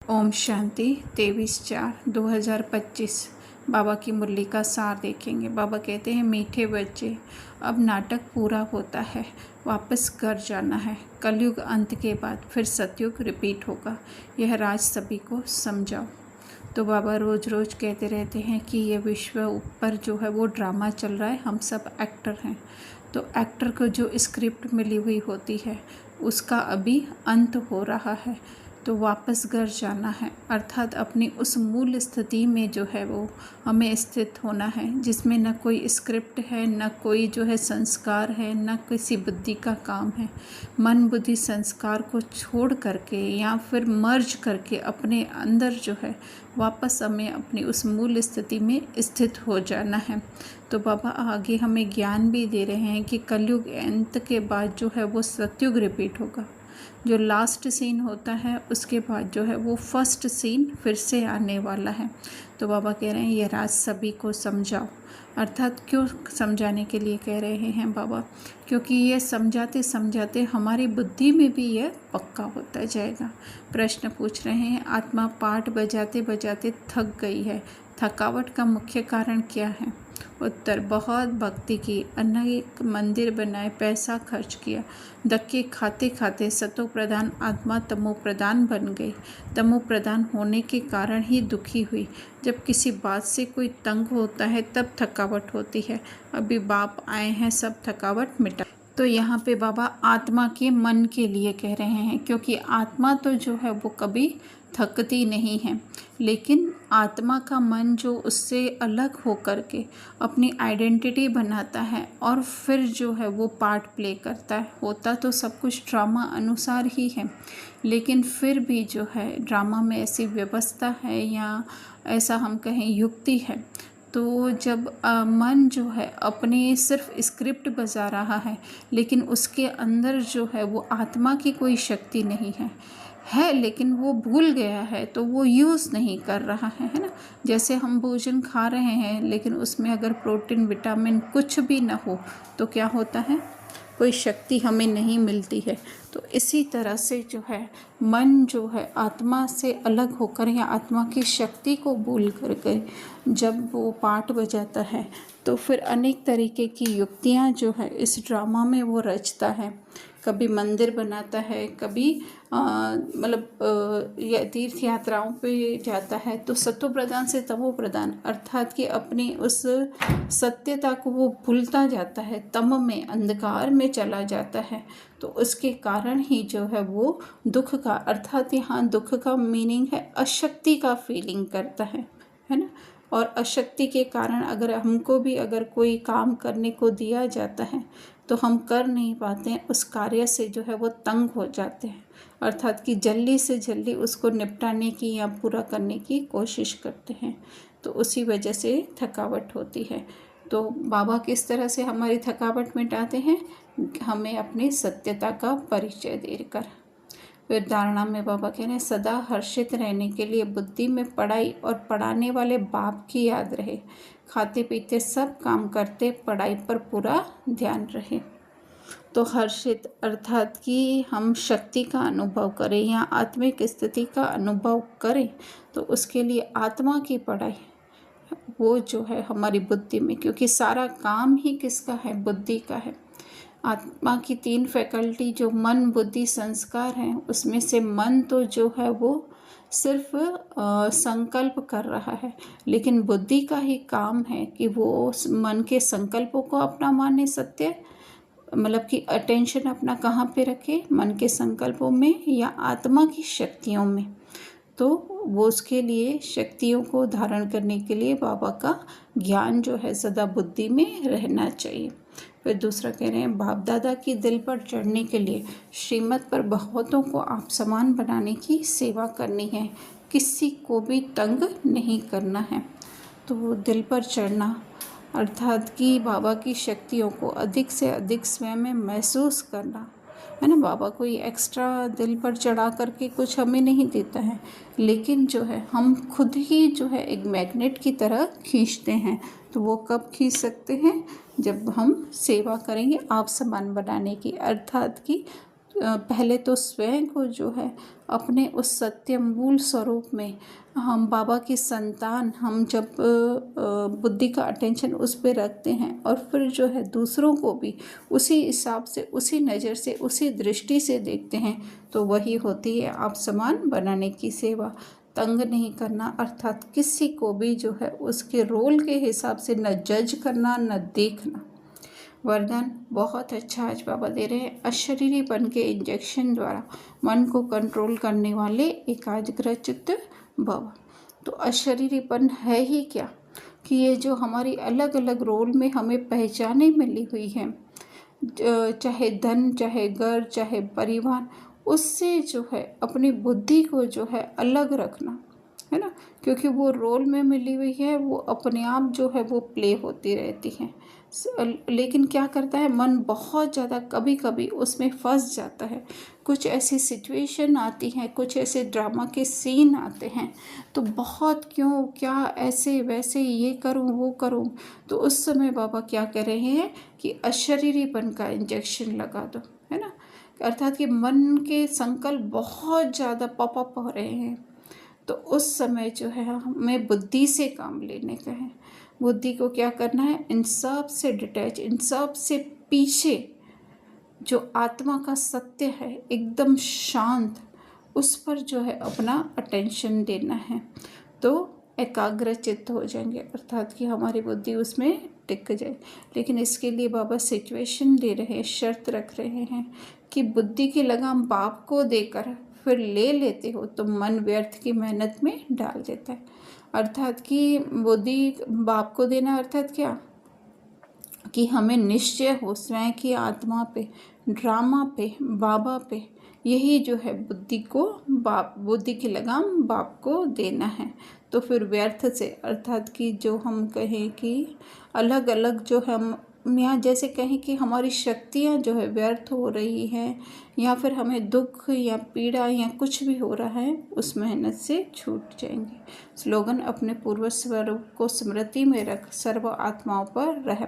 ओम शांति 23/4/2025 बाबा की मुरली का सार देखेंगे। बाबा कहते हैं, मीठे बच्चे, अब नाटक पूरा होता है, वापस घर जाना है। कलयुग अंत के बाद फिर सतयुग रिपीट होगा, यह राज सभी को समझाओ। तो बाबा रोज़ रोज़ कहते रहते हैं कि ये विश्व ऊपर जो है वो ड्रामा चल रहा है, हम सब एक्टर हैं। तो एक्टर को जो स्क्रिप्ट मिली हुई होती है उसका अभी अंत हो रहा है, तो वापस घर जाना है, अर्थात अपनी उस मूल स्थिति में जो है वो हमें स्थित होना है, जिसमें न कोई स्क्रिप्ट है, न कोई जो है संस्कार है, न किसी बुद्धि का काम है। मन बुद्धि संस्कार को छोड़ करके या फिर मर्ज करके अपने अंदर जो है वापस हमें अपनी उस मूल स्थिति में स्थित हो जाना है। तो बाबा आगे हमें ज्ञान भी दे रहे हैं कि कलयुग अंत के बाद जो है वो सतयुग रिपीट होगा। जो लास्ट सीन होता है उसके बाद जो है वो फर्स्ट सीन फिर से आने वाला है। तो बाबा कह रहे हैं ये राज सभी को समझाओ। अर्थात क्यों समझाने के लिए कह रहे हैं बाबा? क्योंकि ये समझाते समझाते हमारी बुद्धि में भी यह पक्का होता जाएगा। प्रश्न पूछ रहे हैं, आत्मा पाठ बजाते बजाते थक गई है, थकावट का मुख्य कारण क्या है? उत्तर, बहुत भक्ति की, अनेक मंदिर बनाए, पैसा खर्च किया, धक्के खाते खाते सतो प्रधान आत्मा तमो प्रधान बन गई। तमो प्रधान होने के कारण ही दुखी हुई। जब किसी बात से कोई तंग होता है तब थकावट होती है। अभी बाप आए हैं सब थकावट मिटा। तो यहाँ पे बाबा आत्मा के मन के लिए कह रहे हैं, क्योंकि आत्मा तो जो है वो कभी थकती नहीं है, लेकिन आत्मा का मन जो उससे अलग हो कर के अपनी आइडेंटिटी बनाता है और फिर जो है वो पार्ट प्ले करता है। होता तो सब कुछ ड्रामा अनुसार ही है, लेकिन फिर भी जो है ड्रामा में ऐसी व्यवस्था है या ऐसा हम कहें युक्ति है। तो जब मन जो है अपनी सिर्फ स्क्रिप्ट बजा रहा है, लेकिन उसके अंदर जो है वो आत्मा की कोई शक्ति नहीं है, लेकिन वो भूल गया है तो वो यूज़ नहीं कर रहा है ना। जैसे हम भोजन खा रहे हैं लेकिन उसमें अगर प्रोटीन विटामिन कुछ भी ना हो तो क्या होता है, कोई शक्ति हमें नहीं मिलती है। तो इसी तरह से जो है मन जो है आत्मा से अलग होकर या आत्मा की शक्ति को भूल करके जब वो पाठ बजाता है तो फिर अनेक तरीके की युक्तियाँ जो है इस ड्रामा में वो रचता है। कभी मंदिर बनाता है, कभी या तीर्थ यात्राओं पे जाता है, तो सतो प्रधान से तमो प्रधान अर्थात कि अपनी उस सत्यता को वो भूलता जाता है, तम में अंधकार में चला जाता है। तो उसके कारण ही जो है वो दुख का, अर्थात यहाँ दुख का मीनिंग है अशक्ति का फीलिंग करता है ना। और अशक्ति के कारण अगर हमको भी अगर कोई काम करने को दिया जाता है तो हम कर नहीं पाते हैं, उस कार्य से जो है वो तंग हो जाते हैं, अर्थात कि जल्दी से जल्दी उसको निपटाने की या पूरा करने की कोशिश करते हैं। तो उसी वजह से थकावट होती है। तो बाबा किस तरह से हमारी थकावट मिटाते हैं? हमें अपनी सत्यता का परिचय देकर। फिर धारणा में बाबा कह रहे हैं, सदा हर्षित रहने के लिए बुद्धि में पढ़ाई और पढ़ाने वाले बाप की याद रहे। खाते पीते सब काम करते पढ़ाई पर पूरा ध्यान रहे। तो हर्षित अर्थात कि हम शक्ति का अनुभव करें या आत्मिक स्थिति का अनुभव करें, तो उसके लिए आत्मा की पढ़ाई वो जो है हमारी बुद्धि में, क्योंकि सारा काम ही किसका है? बुद्धि का है। आत्मा की 3 फैकल्टी जो मन बुद्धि संस्कार हैं, उसमें से मन तो जो है वो सिर्फ संकल्प कर रहा है, लेकिन बुद्धि का ही काम है कि वो मन के संकल्पों को अपना माने सत्य, मतलब कि अटेंशन अपना कहाँ पे रखे, मन के संकल्पों में या आत्मा की शक्तियों में। तो वो उसके लिए शक्तियों को धारण करने के लिए बाबा का ज्ञान जो है सदा बुद्धि में रहना चाहिए। फिर दूसरा कह रहे हैं, बाप दादा की दिल पर चढ़ने के लिए श्रीमत पर बहुतों को आप समान बनाने की सेवा करनी है, किसी को भी तंग नहीं करना है। तो दिल पर चढ़ना अर्थात कि बाबा की शक्तियों को अधिक से अधिक स्वयं में महसूस करना है ना। बाबा कोई एक्स्ट्रा दिल पर चढ़ा करके कुछ हमें नहीं देता है, लेकिन जो है हम खुद ही जो है एक मैग्नेट की तरह खींचते हैं। तो वो कब खींच सकते हैं? जब हम सेवा करेंगे आप समान बनाने की, अर्थात कि पहले तो स्वयं को जो है अपने उस सत्य मूल स्वरूप में, हम बाबा की संतान, हम जब बुद्धि का अटेंशन उस पर रखते हैं और फिर जो है दूसरों को भी उसी हिसाब से, उसी नज़र से, उसी दृष्टि से देखते हैं, तो वही होती है आप समान बनाने की सेवा। तंग नहीं करना, अर्थात किसी को भी जो है उसके रोल के हिसाब से न जज करना, न देखना। वरदान बहुत अच्छा आज बाबा दे रहे हैं। अशरीरीपन के इंजेक्शन द्वारा मन को कंट्रोल करने वाले एकाग्र चित्त भव। तो अशरीरीपन है ही क्या कि ये जो हमारी अलग अलग रोल में हमें पहचाने मिली हुई है, चाहे धन, चाहे घर, चाहे परिवार, उससे जो है अपनी बुद्धि को जो है अलग रखना है ना, क्योंकि वो रोल में मिली हुई है, वो अपने आप जो है वो प्ले होती रहती है। लेकिन क्या करता है मन बहुत ज़्यादा कभी कभी उसमें फंस जाता है। कुछ ऐसी सिचुएशन आती हैं, कुछ ऐसे ड्रामा के सीन आते हैं, तो बहुत क्यों, क्या, ऐसे वैसे, ये करूं वो करूं, तो उस समय बाबा क्या कह रहे हैं कि अशरीरीपन का इंजेक्शन लगा दो, है ना। अर्थात कि मन के संकल्प बहुत ज़्यादा पॉपअप हो रहे हैं, तो उस समय जो है हमें बुद्धि से काम लेने का है। बुद्धि को क्या करना है, इन सब से डिटैच, इन सब से पीछे जो आत्मा का सत्य है एकदम शांत, उस पर जो है अपना अटेंशन देना है, तो एकाग्र चित्त हो जाएंगे, अर्थात कि हमारी बुद्धि उसमें टिक जाए। लेकिन इसके लिए बाबा सिचुएशन दे रहे हैं, शर्त रख रहे हैं कि बुद्धि की लगाम बाप को देकर फिर ले लेते हो तो मन व्यर्थ की मेहनत में डाल देता है। अर्थात कि बुद्धि बाप को देना अर्थात क्या कि हमें निश्चय हो स्वयं की आत्मा पे, ड्रामा पे, बाबा पे, यही जो है बुद्धि को बाप, बुद्धि की लगाम बाप को देना है। तो फिर व्यर्थ से, अर्थात कि जो हम कहें कि अलग अलग जो हम यहाँ जैसे कहें कि हमारी शक्तियाँ जो है व्यर्थ हो रही हैं, या फिर हमें दुख या पीड़ा या कुछ भी हो रहा है, उस मेहनत से छूट जाएंगे। स्लोगन: अपने पूर्व स्वरूप को स्मृति में रख सर्व आत्माओं पर रहम